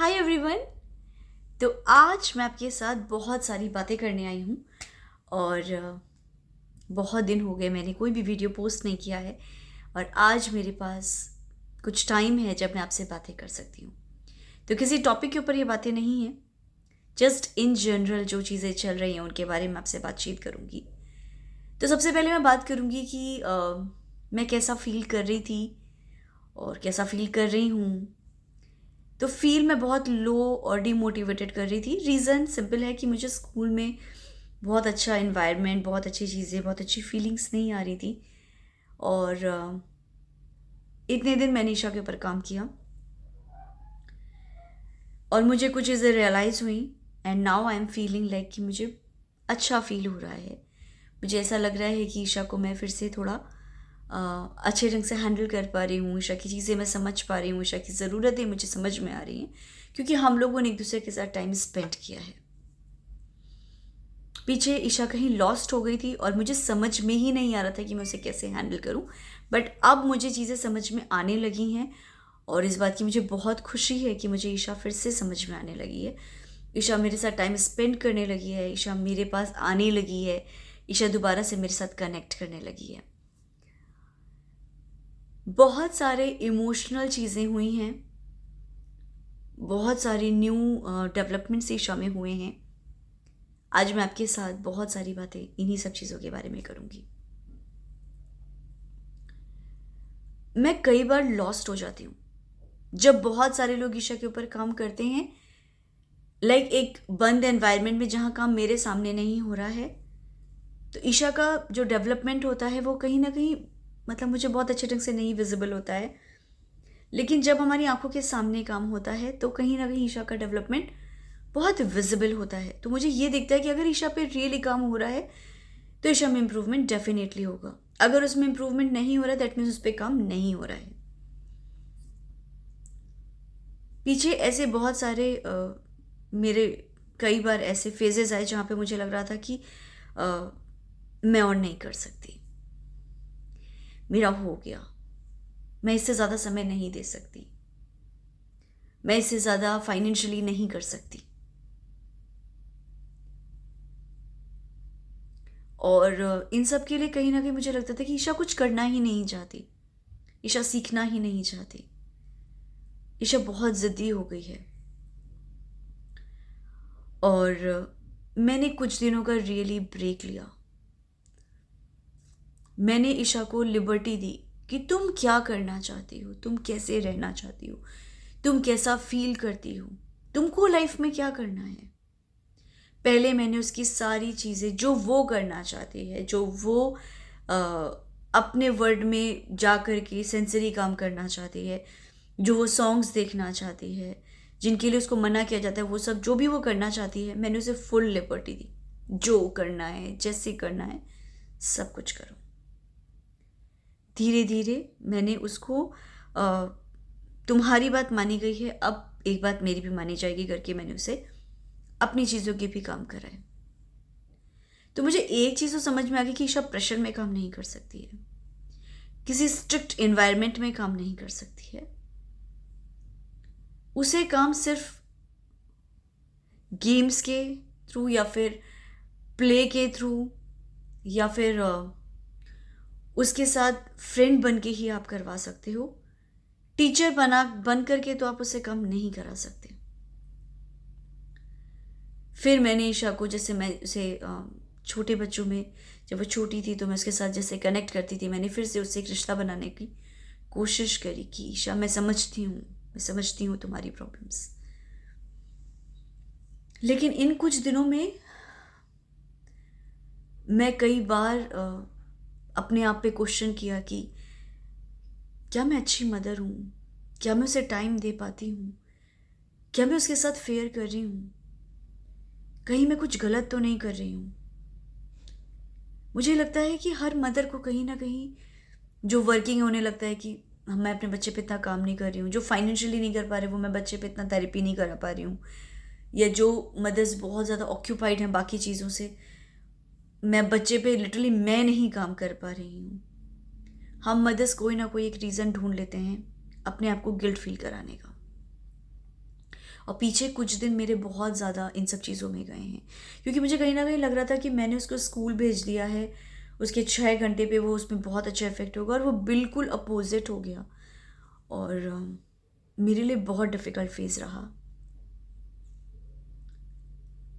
Hi everyone. तो आज मैं आपके साथ बहुत सारी बातें करने आई हूँ और बहुत दिन हो गए मैंने कोई भी वीडियो पोस्ट नहीं किया है और आज मेरे पास कुछ टाइम है जब मैं आपसे बातें कर सकती हूँ। तो किसी टॉपिक के ऊपर ये बातें नहीं हैं, जस्ट इन जनरल जो चीज़ें चल रही हैं उनके बारे में आपसे बातचीत करूँगी। तो सबसे पहले मैं बात करूँगी कि मैं कैसा फील कर रही थी और कैसा फील कर रही हूँ। तो फील मैं बहुत लो और डिमोटिवेटेड कर रही थी। रीज़न सिंपल है कि मुझे स्कूल में बहुत अच्छा इन्वायरमेंट, बहुत अच्छी चीज़ें, बहुत अच्छी फीलिंग्स नहीं आ रही थी और इतने दिन मैंने ईशा के ऊपर काम किया और मुझे कुछ चीज़ें रियलाइज़ हुई and now I am feeling like कि मुझे अच्छा फील हो रहा है। मुझे ऐसा लग रहा है कि ईशा को मैं फिर से थोड़ा अच्छे ढंग से हैंडल कर पा रही हूँ। ईशा की चीज़ें मैं समझ पा रही हूँ, ईशा की ज़रूरतें मुझे समझ में आ रही हैं क्योंकि हम लोगों ने एक दूसरे के साथ टाइम स्पेंड किया है। पीछे ईशा कहीं लॉस्ट हो गई थी और मुझे समझ में ही नहीं आ रहा था कि मैं उसे कैसे हैंडल करूं, बट अब मुझे चीज़ें समझ में आने लगी हैं और इस बात की मुझे बहुत खुशी है कि मुझे ईशा फिर से समझ में आने लगी है। ईशा मेरे साथ टाइम स्पेंड करने लगी है, ईशा मेरे पास आने लगी है, ईशा दोबारा से मेरे साथ कनेक्ट करने लगी है। बहुत सारे इमोशनल चीज़ें हुई हैं, बहुत सारी न्यू डेवलपमेंट्स ईशा में हुए हैं। आज मैं आपके साथ बहुत सारी बातें इन्हीं सब चीज़ों के बारे में करूँगी। मैं कई बार लॉस्ट हो जाती हूँ जब बहुत सारे लोग ईशा के ऊपर काम करते हैं, लाइक एक बंद एनवायरनमेंट में जहाँ काम मेरे सामने नहीं हो रहा है। तो ईशा का जो डेवलपमेंट होता है वो कहीं ना कहीं मतलब मुझे बहुत अच्छे ढंग से नहीं विजिबल होता है, लेकिन जब हमारी आंखों के सामने काम होता है तो कहीं ना कहीं ईशा का डेवलपमेंट बहुत विजिबल होता है। तो मुझे ये दिखता है कि अगर ईशा पे रियली काम हो रहा है तो ईशा में इम्प्रूवमेंट डेफिनेटली होगा। अगर उसमें इम्प्रूवमेंट नहीं हो रहा है दैट मीन्स उस पर काम नहीं हो रहा है। पीछे ऐसे बहुत सारे मेरे कई बार ऐसे फेजेस आए जहाँ पे मुझे लग रहा था कि मैं और नहीं कर सकती, मेरा हो गया, मैं इससे ज़्यादा समय नहीं दे सकती, मैं इससे ज़्यादा फाइनेंशियली नहीं कर सकती। और इन सब के लिए कहीं ना कहीं मुझे लगता था कि ईशा कुछ करना ही नहीं चाहती, ईशा सीखना ही नहीं चाहती, ईशा बहुत ज़िद्दी हो गई है। और मैंने कुछ दिनों का रियली ब्रेक लिया। मैंने ईशा को लिबर्टी दी कि तुम क्या करना चाहती हो, तुम कैसे रहना चाहती हो, तुम कैसा फील करती हो, तुमको लाइफ में क्या करना है। पहले मैंने उसकी सारी चीज़ें जो वो करना चाहती है, जो वो अ, अपने वर्ड में जा कर के सेंसरी काम करना चाहती है, जो वो सॉन्ग्स देखना चाहती है, जिनके लिए उसको मना किया जाता है, वो सब जो भी वो करना चाहती है मैंने उसे फुल लिबर्टी दी। जो करना है, जैसे करना है, सब कुछ करो। धीरे धीरे मैंने उसको अ, तुम्हारी बात मानी गई है, अब एक बात मेरी भी मानी जाएगी करके मैंने उसे अपनी चीज़ों के भी काम कराए। तो मुझे एक चीज़ तो समझ में आ गई कि ईशा प्रेशर में काम नहीं कर सकती है, किसी स्ट्रिक्ट एनवायरनमेंट में काम नहीं कर सकती है। उसे काम सिर्फ गेम्स के थ्रू या फिर प्ले के थ्रू या फिर उसके साथ फ्रेंड बन के ही आप करवा सकते हो। टीचर बन करके तो आप उसे काम नहीं करा सकते। फिर मैंने ईशा को, जैसे मैं उसे छोटे बच्चों में जब वो छोटी थी तो मैं उसके साथ जैसे कनेक्ट करती थी, मैंने फिर से उससे एक रिश्ता बनाने की कोशिश करी कि ईशा मैं समझती हूँ तुम्हारी प्रॉब्लम्स। लेकिन इन कुछ दिनों में मैं कई बार अपने आप पे क्वेश्चन किया कि क्या मैं अच्छी मदर हूँ, क्या मैं उसे टाइम दे पाती हूँ, क्या मैं उसके साथ फेयर कर रही हूँ, कहीं मैं कुछ गलत तो नहीं कर रही हूँ। मुझे लगता है कि हर मदर को कहीं ना कहीं जो वर्किंग होने लगता है कि मैं अपने बच्चे पे इतना काम नहीं कर रही हूँ, जो फाइनेंशियली नहीं कर पा रहे वो मैं बच्चे पे इतना थेरेपी नहीं करा पा रही हूँ, या जो मदर्स बहुत ज़्यादा ऑक्यूपाइड हैं बाकी चीज़ों से, मैं बच्चे पे लिटरली मैं नहीं काम कर पा रही हूँ। हम मदर्स कोई ना कोई एक रीज़न ढूंढ लेते हैं अपने आप को गिल्ट फील कराने का। और पीछे कुछ दिन मेरे बहुत ज़्यादा इन सब चीज़ों में गए हैं, क्योंकि मुझे कहीं ना कहीं लग रहा था कि मैंने उसको स्कूल भेज दिया है, उसके 6 घंटे पे वो उसमें बहुत अच्छा इफेक्ट होगा, और वो बिल्कुल अपोजिट हो गया। और मेरे लिए बहुत डिफ़िकल्ट फेज़ रहा।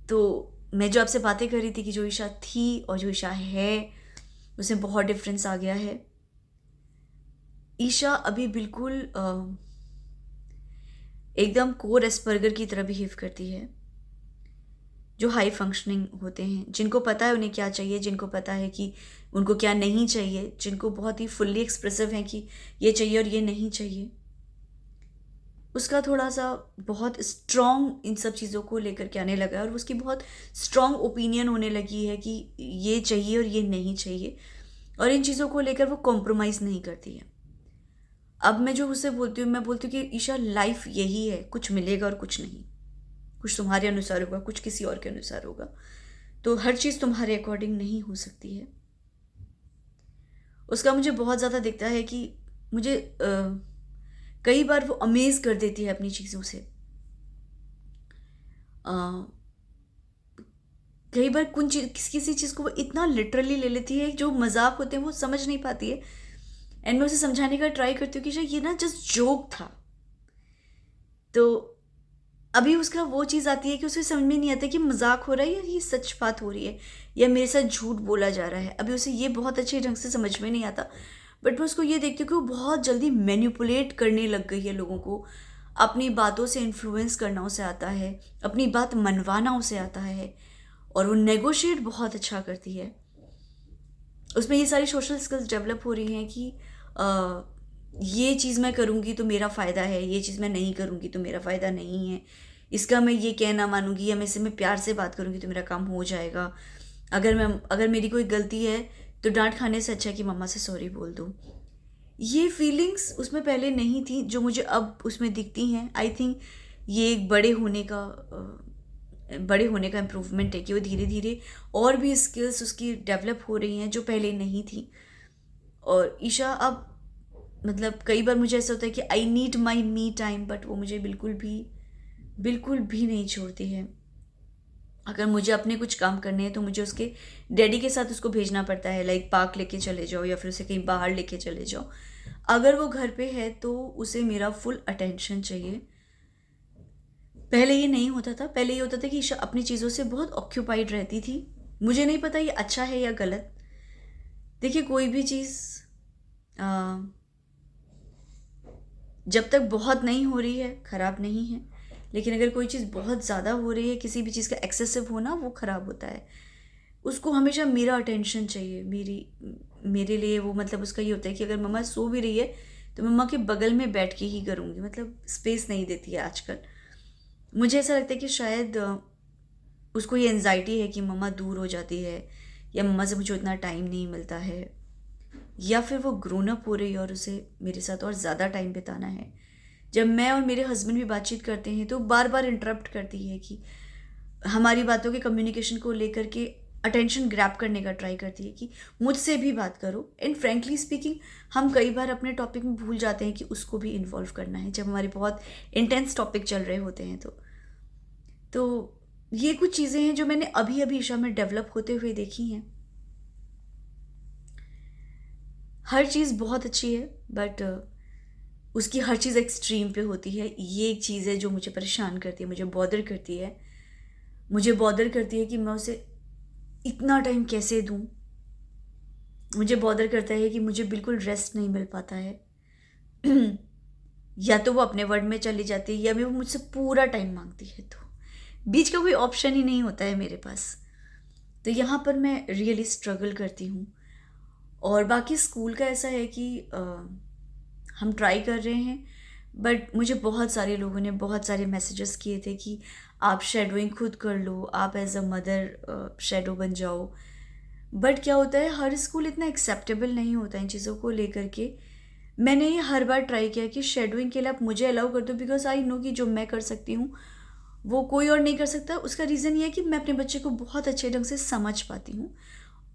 तो मैं जो आपसे बातें कर रही थी कि जो ईशा थी और जो ईशा है उसमें बहुत डिफरेंस आ गया है। ईशा अभी बिल्कुल एकदम कोर एस्पर्गर की तरह बिहेव करती है। जो हाई फंक्शनिंग होते हैं, जिनको पता है उन्हें क्या चाहिए, जिनको पता है कि उनको क्या नहीं चाहिए, जिनको बहुत ही फुल्ली एक्सप्रेसिव हैं कि ये चाहिए और ये नहीं चाहिए, उसका थोड़ा सा बहुत स्ट्रॉन्ग इन सब चीज़ों को लेकर के आने लगा है, और उसकी बहुत स्ट्रॉन्ग ओपिनियन होने लगी है कि ये चाहिए और ये नहीं चाहिए, और इन चीज़ों को लेकर वो कॉम्प्रोमाइज़ नहीं करती है। अब मैं जो उससे बोलती हूँ, मैं बोलती हूँ कि ईशा लाइफ यही है, कुछ मिलेगा और कुछ नहीं, कुछ तुम्हारे अनुसार होगा, कुछ किसी और के अनुसार होगा, तो हर चीज़ तुम्हारे अकॉर्डिंग नहीं हो सकती है। उसका मुझे बहुत ज़्यादा दिखता है कि मुझे कई बार वो अमेज कर देती है अपनी चीज़ों से। कई बार किसी चीज़ को वो इतना लिटरली ले लेती है, जो मजाक होते हैं वो समझ नहीं पाती है, एंड मैं उसे समझाने का ट्राई करती हूँ कि शायद ये ना जस्ट जोक था। तो अभी उसका वो चीज़ आती है कि उसे समझ में नहीं आता कि मजाक हो रहा है या ये सच बात हो रही है, या मेरे साथ झूठ बोला जा रहा है। अभी उसे ये बहुत अच्छे ढंग से समझ में नहीं आता, बट मैं उसको ये देखती हूँ कि वो बहुत जल्दी मैनिपुलेट करने लग गई है लोगों को, अपनी बातों से इन्फ्लुएंस करना उसे आता है, अपनी बात मनवाना उसे आता है, और वो नेगोशिएट बहुत अच्छा करती है। उसमें ये सारी सोशल स्किल्स डेवलप हो रही हैं कि ये चीज़ मैं करूँगी तो मेरा फ़ायदा है, ये चीज़ मैं नहीं करूँगी तो मेरा फ़ायदा नहीं है, इसका मैं ये कहना मानूंगी, या मैं इससे मैं प्यार से बात करूँगी तो मेरा काम हो जाएगा, अगर मेरी कोई गलती है तो डांट खाने से अच्छा है कि मम्मा से सॉरी बोल दूँ। ये फीलिंग्स उसमें पहले नहीं थी, जो मुझे अब उसमें दिखती हैं। आई थिंक ये एक बड़े होने का इम्प्रूवमेंट है कि वो धीरे धीरे और भी स्किल्स उसकी डेवलप हो रही हैं जो पहले नहीं थी। और ईशा अब मतलब कई बार मुझे ऐसा होता है कि I need my me time, but वो मुझे बिल्कुल भी नहीं छोड़ती है। अगर मुझे अपने कुछ काम करने हैं तो मुझे उसके डैडी के साथ उसको भेजना पड़ता है, लाइक पार्क लेके चले जाओ या फिर उसे कहीं बाहर लेके चले जाओ। अगर वो घर पे है तो उसे मेरा फुल अटेंशन चाहिए। पहले ये नहीं होता था, पहले ये होता था कि ईशा अपनी चीज़ों से बहुत ऑक्यूपाइड रहती थी। मुझे नहीं पता ये अच्छा है या गलत। देखिए, कोई भी चीज़ जब तक बहुत नहीं हो रही है ख़राब नहीं है, लेकिन अगर कोई चीज़ बहुत ज़्यादा हो रही है, किसी भी चीज़ का एक्सेसिव होना वो ख़राब होता है। उसको हमेशा मेरा अटेंशन चाहिए, मेरे लिए वो मतलब उसका ये होता है कि अगर मम्मा सो भी रही है तो मम्मा के बगल में बैठ के ही करूँगी, मतलब स्पेस नहीं देती है आजकल। मुझे ऐसा लगता है कि शायद उसको ये एनजाइटी है कि मम्मा दूर हो जाती है, या मम्मा से मुझे उतना टाइम नहीं मिलता है, या फिर वो ग्रोन अप हो रही है और उसे मेरे साथ और ज़्यादा टाइम बिताना है। जब मैं और मेरे हस्बैंड भी बातचीत करते हैं तो बार बार इंटरप्ट करती है कि हमारी बातों के कम्युनिकेशन को लेकर के अटेंशन ग्रैब करने का ट्राई करती है कि मुझसे भी बात करो। एंड फ्रेंकली स्पीकिंग, हम कई बार अपने टॉपिक में भूल जाते हैं कि उसको भी इन्वॉल्व करना है जब हमारे बहुत इंटेंस टॉपिक चल रहे होते हैं। तो ये कुछ चीज़ें हैं जो मैंने अभी अभी ईशा में डेवलप होते हुए देखी हैं। हर चीज़ बहुत अच्छी है, बट उसकी हर चीज़ एक्सट्रीम पे होती है। ये एक चीज़ है जो मुझे परेशान करती है, मुझे बॉदर करती है। मुझे बॉदर करती है कि मैं उसे इतना टाइम कैसे दूं। मुझे बॉदर करता है कि मुझे बिल्कुल रेस्ट नहीं मिल पाता है। या तो वो अपने वर्ड में चली जाती है, या भी वो मुझसे पूरा टाइम मांगती है, तो बीच का कोई ऑप्शन ही नहीं होता है मेरे पास। तो यहाँ पर मैं रियली स्ट्रगल करती हूँ। और बाकी स्कूल का ऐसा है कि हम ट्राई कर रहे हैं, बट मुझे बहुत सारे लोगों ने बहुत सारे मैसेजेस किए थे कि आप शेडोइंग खुद कर लो, आप एज अ मदर शेडो बन जाओ। बट क्या होता है, हर स्कूल इतना एक्सेप्टेबल नहीं होता इन चीज़ों को लेकर के। मैंने ये हर बार ट्राई किया कि शेडोइंग के लिए आप मुझे अलाउ कर दो, बिकॉज आई नो कि जो मैं कर सकती हूँ वो कोई और नहीं कर सकता। उसका रीज़न ये है कि मैं अपने बच्चे को बहुत अच्छे ढंग से समझ पाती हूँ।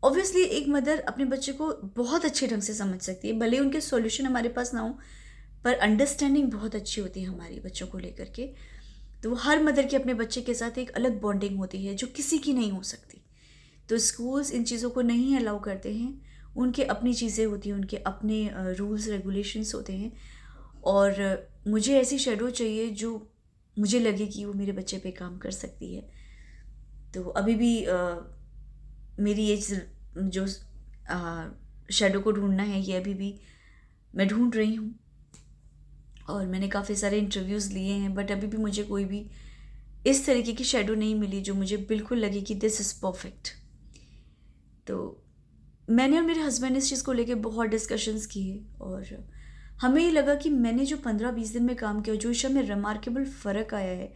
ऑब्वियसली एक मदर अपने बच्चे को बहुत अच्छे ढंग से समझ सकती है, भले उनके सॉल्यूशन हमारे पास ना हो, पर अंडरस्टैंडिंग बहुत अच्छी होती है हमारी बच्चों को लेकर के। तो हर मदर की अपने बच्चे के साथ एक अलग बॉन्डिंग होती है जो किसी की नहीं हो सकती। तो स्कूल्स इन चीज़ों को नहीं अलाउ करते हैं, उनके अपनी चीज़ें होती हैं, उनके अपने रूल्स रेगुलेशंस होते हैं। और मुझे ऐसी शेडो चाहिए जो मुझे लगे कि वो मेरे बच्चे पे काम कर सकती है। तो अभी भी मेरी एज जो शेडो को ढूंढना है, ये अभी भी मैं ढूंढ रही हूँ। और मैंने काफ़ी सारे इंटरव्यूज़ लिए हैं, बट अभी भी मुझे कोई भी इस तरीके की शेडो नहीं मिली जो मुझे बिल्कुल लगे कि दिस इज़ परफेक्ट। तो मैंने और मेरे हस्बैंड ने इस चीज़ को लेके बहुत डिस्कशंस किए और हमें ये लगा कि मैंने जो 15-20 दिन में काम किया, जो ईशा में रिमार्केबल फ़र्क आया है,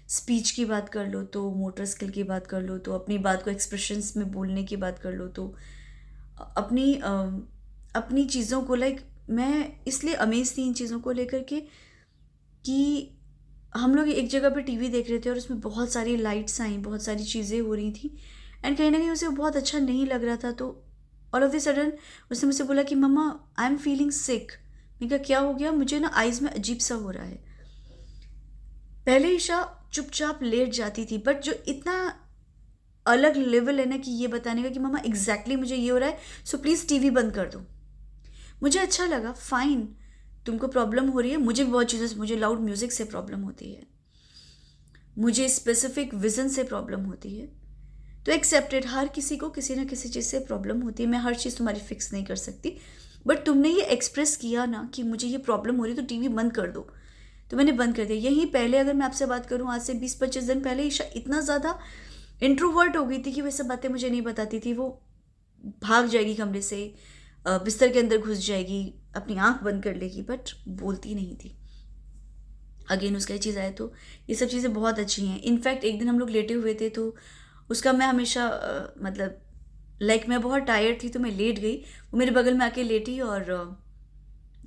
स्पीच की बात कर लो तो, मोटर स्किल की बात कर लो तो, अपनी बात को एक्सप्रेशंस में बोलने की बात कर लो तो, अपनी चीज़ों को मैं इसलिए अमेज थी इन चीज़ों को लेकर के कि हम लोग एक जगह पे टीवी देख रहे थे और उसमें बहुत सारी लाइट्स आई, बहुत सारी चीज़ें हो रही थी एंड कहीं ना कहीं उसे बहुत अच्छा नहीं लग रहा था। तो ऑल ऑफ द सडन उसने मुझसे बोला कि मम्मा आई एम फीलिंग सिक। मैंने कहा क्या हो गया? मुझे ना आइज़ में अजीब सा हो रहा है। पहले ईशा चुपचाप लेट जाती थी, बट जो इतना अलग लेवल है ना कि ये बताने का कि मम्मा एग्जैक्टली मुझे ये हो रहा है, सो प्लीज़ टीवी बंद कर दो। मुझे अच्छा लगा, फाइन, तुमको प्रॉब्लम हो रही है, मुझे भी बहुत चीज़ों से, मुझे लाउड म्यूज़िक से प्रॉब्लम होती है, मुझे स्पेसिफिक विज़न से प्रॉब्लम होती है। तो एक्सेप्टेड, हर किसी को किसी ना किसी चीज़ से प्रॉब्लम होती है, मैं हर चीज़ तुम्हारी फिक्स नहीं कर सकती, बट तुमने ये एक्सप्रेस किया ना कि मुझे ये प्रॉब्लम हो रही है तो टीवी बंद कर दो, तो मैंने बंद कर दिया। यहीं पहले अगर मैं आपसे बात करूँ, आज से 20-25 दिन पहले ईशा इतना ज़्यादा इंट्रोवर्ट हो गई थी कि वह सब बातें मुझे नहीं बताती थी। वो भाग जाएगी कमरे से, बिस्तर के अंदर घुस जाएगी, अपनी आंख बंद कर लेगी, बट बोलती नहीं थी। अगेन उसका ये चीज़ आया तो ये सब चीज़ें बहुत अच्छी हैं। इनफैक्ट एक दिन हम लोग लेटे हुए थे तो उसका मैं हमेशा मतलब मैं बहुत टायर्ड थी तो मैं लेट गई, वो मेरे बगल में आके लेटी और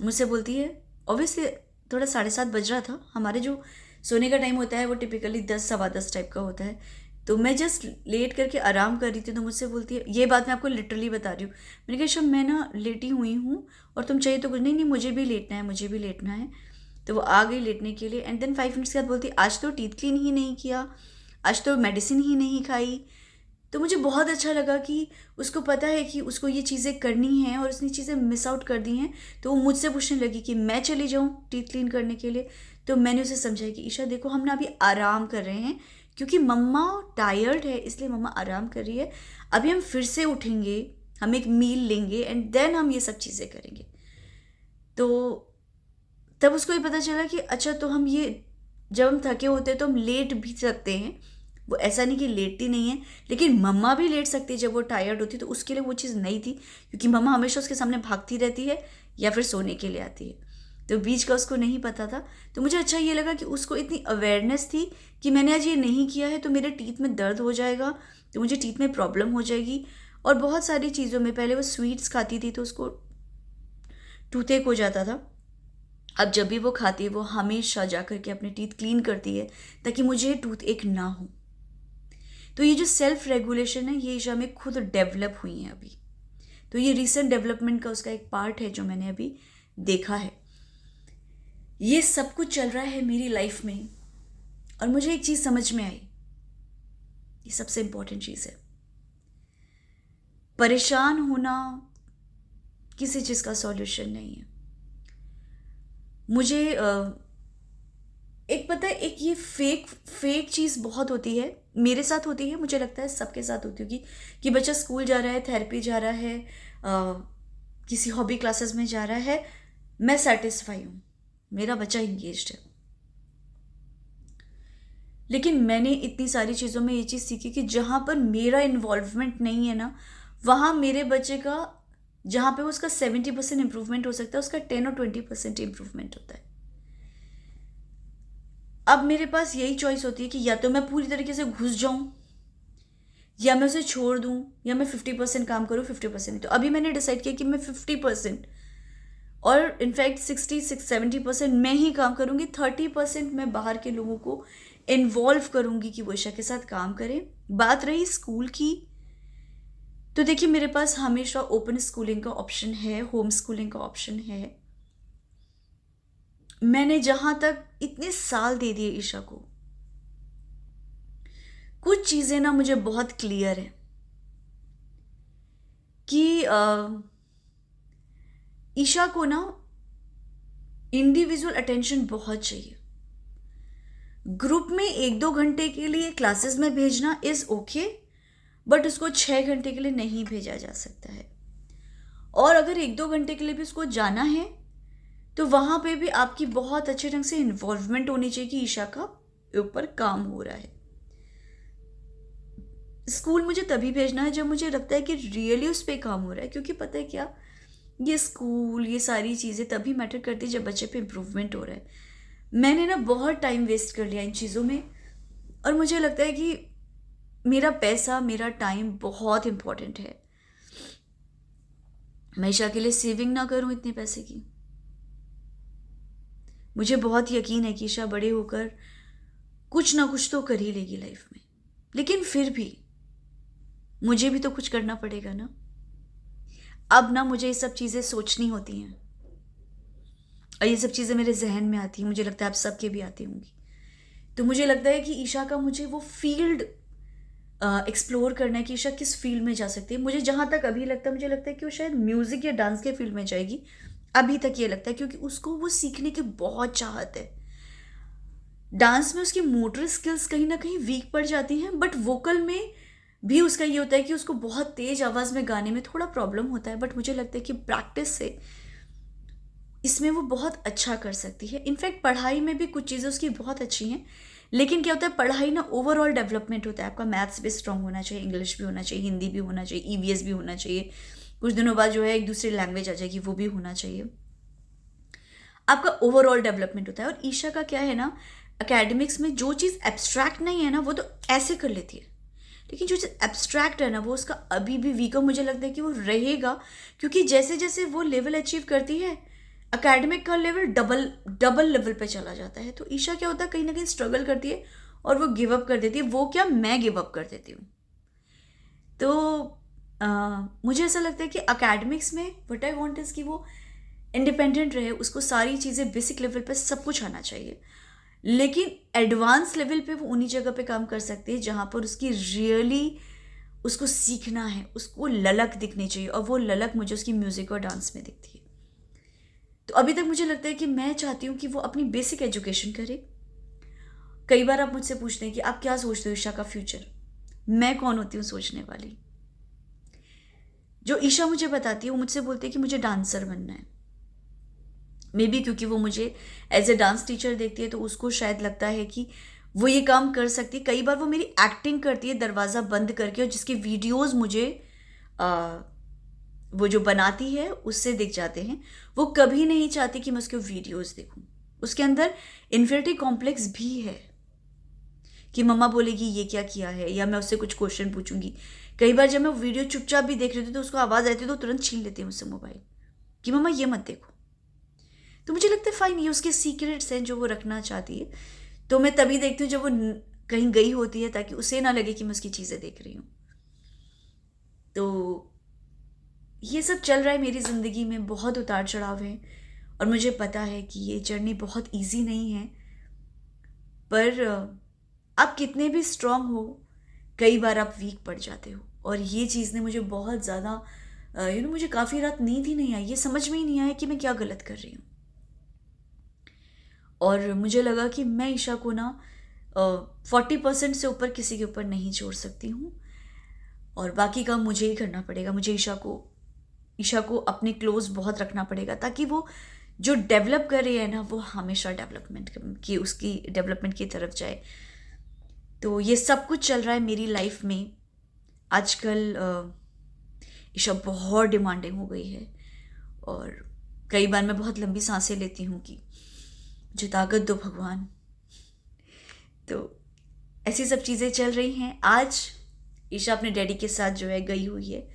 मुझसे बोलती है, ऑब्वियसली थोड़ा 7:30 बज रहा था, हमारे जो सोने का टाइम होता है वो टिपिकली 10, 10:15 टाइप का होता है। तो मैं जस्ट लेट करके आराम कर रही थी तो मुझसे बोलती है, ये बात मैं आपको लिटरली बता रही हूँ, मैंने कहा शब मैं ना लेटी हुई हूँ और तुम चाहिए तो कुछ नहीं, नहीं मुझे भी लेटना है, मुझे भी लेटना है। तो वो आ गई लेटने के लिए एंड देन 5 मिनट्स के बाद बोलती, आज तो टीथ क्लीन ही नहीं किया, आज तो मेडिसिन ही नहीं खाई। तो मुझे बहुत अच्छा लगा कि उसको पता है कि उसको ये चीज़ें करनी हैं और उसने चीज़ें मिस आउट कर दी हैं। तो वो मुझसे पूछने लगी कि मैं चली जाऊँ टीथ क्लीन करने के लिए। तो मैंने उसे समझाया कि ईशा देखो, हम ना अभी आराम कर रहे हैं क्योंकि मम्मा टायर्ड है, इसलिए मम्मा आराम कर रही है, अभी हम फिर से उठेंगे, हम एक मील लेंगे एंड देन हम ये सब चीज़ें करेंगे। तो तब उसको ये पता चला कि अच्छा, तो हम ये जब हम थके होते हैं तो हम लेट भी सकते हैं, वो ऐसा नहीं कि लेटती नहीं है, लेकिन मम्मा भी लेट सकती है जब वो टायर्ड होती है। तो उसके लिए वो चीज़ नहीं थी क्योंकि मम्मा हमेशा उसके सामने भागती रहती है या फिर सोने के लिए आती है, तो बीच का उसको नहीं पता था। तो मुझे अच्छा ये लगा कि उसको इतनी अवेयरनेस थी कि मैंने आज ये नहीं किया है तो मेरे टीथ में दर्द हो जाएगा, तो मुझे टीथ में प्रॉब्लम हो जाएगी। और बहुत सारी चीज़ों में, पहले वो स्वीट्स खाती थी तो उसको टूथेक हो जाता था, अब जब भी वो खाती है वो हमेशा जा कर के अपने टीथ क्लीन करती है ताकि मुझे टूथ एक ना हो। तो ये जो सेल्फ रेगुलेशन है ये ईशा में खुद डेवलप हुई है अभी। तो ये रिसेंट डेवलपमेंट का उसका एक पार्ट है जो मैंने अभी देखा है। ये सब कुछ चल रहा है मेरी लाइफ में और मुझे एक चीज़ समझ में आई, ये सबसे इम्पोर्टेंट चीज़ है, परेशान होना किसी चीज़ का सॉल्यूशन नहीं है। मुझे एक पता है, एक ये फेक चीज़ बहुत होती है, मेरे साथ होती है, मुझे लगता है सबके साथ होती होगी कि बच्चा स्कूल जा रहा है, थेरेपी जा रहा है, किसी हॉबी क्लासेस में जा रहा है, मैं सेटिस्फाई हूँ, मेरा बच्चा इंगेज्ड है। लेकिन मैंने इतनी सारी चीज़ों में ये चीज़ सीखी कि जहाँ पर मेरा इन्वॉल्वमेंट नहीं है ना, वहाँ मेरे बच्चे का, जहाँ पे उसका 70% इम्प्रूवमेंट हो सकता है, उसका 10 और 20% इम्प्रूवमेंट होता है। अब मेरे पास यही चॉइस होती है कि या तो मैं पूरी तरीके से घुस जाऊं या मैं उसे छोड़ दूं, या मैं 50% काम करूं, 50%। तो अभी मैंने डिसाइड किया कि मैं 50% और इनफैक्ट 60-70% मैं ही काम करूंगी, 30% मैं बाहर के लोगों को इन्वॉल्व करूंगी कि वो ईशा के साथ काम करें। बात रही स्कूल की, तो देखिए मेरे पास हमेशा ओपन स्कूलिंग का ऑप्शन है, होम स्कूलिंग का ऑप्शन है। मैंने जहाँ तक इतने साल दे दिए ईशा को, कुछ चीज़ें ना मुझे बहुत क्लियर है कि ईशा को ना इंडिविजुअल अटेंशन बहुत चाहिए। ग्रुप में 1-2 घंटे के लिए क्लासेस में भेजना इज़ ओके, बट उसको 6 घंटे के लिए नहीं भेजा जा सकता है। और अगर 1-2 घंटे के लिए भी उसको जाना है तो वहाँ पे भी आपकी बहुत अच्छे ढंग से इन्वॉल्वमेंट होनी चाहिए कि ईशा का ऊपर काम हो रहा है। स्कूल मुझे तभी भेजना है जब मुझे लगता है कि रियली उस पर काम हो रहा है, क्योंकि पता है क्या, ये स्कूल ये सारी चीज़ें तभी मैटर करती है जब बच्चे पे इम्प्रूवमेंट हो रहा है। मैंने ना बहुत टाइम वेस्ट कर लिया इन चीज़ों में, और मुझे लगता है कि मेरा पैसा मेरा टाइम बहुत इम्पोर्टेंट है। मैं ईशा के लिए सेविंग ना करूं इतने पैसे की। मुझे बहुत यकीन है कि ईशा बड़े होकर कुछ ना कुछ तो कर ही लेगी लाइफ में, लेकिन फिर भी मुझे भी तो कुछ करना पड़ेगा ना। अब ना मुझे ये सब चीज़ें सोचनी होती हैं और ये सब चीज़ें मेरे जहन में आती हैं, मुझे लगता है आप सबके भी आती होंगी। तो मुझे लगता है कि ईशा का मुझे वो फील्ड एक्सप्लोर करना है कि ईशा किस फील्ड में जा सकती है। मुझे जहाँ तक अभी लगता है, मुझे लगता है कि वो शायद म्यूज़िक या डांस के फील्ड में जाएगी। अभी तक ये लगता है, क्योंकि उसको वो सीखने की बहुत चाहत है। डांस में उसकी मोटर स्किल्स कहीं ना कहीं वीक पड़ जाती हैं, बट वोकल में भी उसका ये होता है कि उसको बहुत तेज़ आवाज़ में गाने में थोड़ा प्रॉब्लम होता है, बट मुझे लगता है कि प्रैक्टिस से इसमें वो बहुत अच्छा कर सकती है। इनफैक्ट पढ़ाई में भी कुछ चीज़ें उसकी बहुत अच्छी हैं, लेकिन क्या होता है, पढ़ाई ना ओवरऑल डेवलपमेंट होता है। आपका मैथ्स भी स्ट्रांग होना चाहिए, इंग्लिश भी होना चाहिए, हिंदी भी होना चाहिए, ईवीएस भी होना चाहिए। कुछ दिनों बाद जो है एक दूसरी लैंग्वेज आ जाएगी, वो भी होना चाहिए। आपका ओवरऑल डेवलपमेंट होता है। और ईशा का क्या है ना, एकेडमिक्स में जो चीज़ एब्स्ट्रैक्ट नहीं है ना, वो तो ऐसे कर लेती है, लेकिन जो चीज़ एब्स्ट्रैक्ट है ना, वो उसका अभी भी वीक है। मुझे लगता है कि वो रहेगा, क्योंकि जैसे जैसे वो लेवल अचीव करती है, एकेडमिक का लेवल डबल डबल लेवल पे चला जाता है। तो ईशा क्या होता है, कहीं ना कहीं स्ट्रगल करती है और वो गिव अप कर देती है। वो क्या, मैं गिव अप कर देती हूँ। तो मुझे ऐसा लगता है कि एकेडमिक्स में व्हाट आई वांट इज़ कि वो इंडिपेंडेंट रहे, उसको सारी चीज़ें बेसिक लेवल पे सब कुछ आना चाहिए, लेकिन एडवांस लेवल पे वो उन्हीं जगह पे काम कर सकती है जहाँ पर उसकी रियली उसको सीखना है, उसको ललक दिखनी चाहिए, और वो ललक मुझे उसकी म्यूज़िक और डांस में दिखती है। तो अभी तक मुझे लगता है कि मैं चाहती हूँ कि वो अपनी बेसिक एजुकेशन करे। कई बार आप मुझसे पूछते हैं कि आप क्या सोचते हो ईशा का फ्यूचर। मैं कौन होती हूँ सोचने वाली। जो ईशा मुझे बताती है, वो मुझसे बोलती है कि मुझे डांसर बनना है। मे बी क्योंकि वो मुझे एज ए डांस टीचर देखती है, तो उसको शायद लगता है कि वो ये काम कर सकती है। कई बार वो मेरी एक्टिंग करती है दरवाज़ा बंद करके, और जिसके वीडियोस मुझे वो जो बनाती है उससे दिख जाते हैं। वो कभी नहीं चाहती कि मैं उसके वीडियोस देखूं। उसके अंदर इन्फिनिटी कॉम्प्लेक्स भी है कि मम्मा बोलेगी ये क्या किया है, या मैं उससे कुछ क्वेश्चन पूछूंगी। कई बार जब मैं वीडियो चुपचाप भी देख रही थी तो उसको आवाज़ आती तो तुरंत छीन लेती है मुझसे मोबाइल कि मम्मा ये मत देखो। तो मुझे लगता है फाइन, ये उसके सीक्रेट्स हैं जो वो रखना चाहती है। तो मैं तभी देखती हूँ जब वो कहीं गई होती है, ताकि उसे ना लगे कि मैं उसकी चीज़ें देख रही हूँ। तो ये सब चल रहा है मेरी ज़िंदगी में, बहुत उतार चढ़ाव है, और मुझे पता है कि ये जर्नी बहुत इजी नहीं है। पर आप कितने भी स्ट्रांग हो, कई बार आप वीक पड़ जाते हो, और ये चीज़ ने मुझे बहुत ज़्यादा मुझे काफ़ी रात नींद ही नहीं आई। ये समझ में ही नहीं आया कि मैं क्या गलत कर रही हूँ। और मुझे लगा कि मैं ईशा को ना 40% से ऊपर किसी के ऊपर नहीं छोड़ सकती हूँ, और बाकी काम मुझे ही करना पड़ेगा। मुझे ईशा को अपने क्लोज बहुत रखना पड़ेगा, ताकि वो जो डेवलप कर रही है ना, वो हमेशा उसकी डेवलपमेंट की तरफ जाए। तो ये सब कुछ चल रहा है मेरी लाइफ में आजकल। ईशा बहुत डिमांडिंग हो गई है, और कई बार मैं बहुत लंबी सांसें लेती हूँ कि मुझे ताकत दो भगवान। तो ऐसी सब चीज़ें चल रही हैं। आज ईशा अपने डैडी के साथ जो है गई हुई है,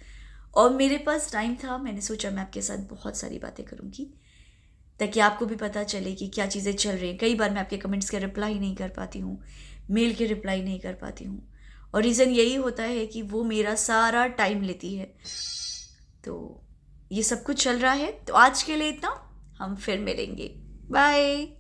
और मेरे पास टाइम था, मैंने सोचा मैं आपके साथ बहुत सारी बातें करूँगी, ताकि आपको भी पता चले कि क्या चीज़ें चल रही हैं। कई बार मैं आपके कमेंट्स का रिप्लाई नहीं कर पाती हूँ, मेल के रिप्लाई नहीं कर पाती हूँ, और रीज़न यही होता है कि वो मेरा सारा टाइम लेती है। तो ये सब कुछ चल रहा है। तो आज के लिए इतना, हम फिर मिलेंगे। बाय।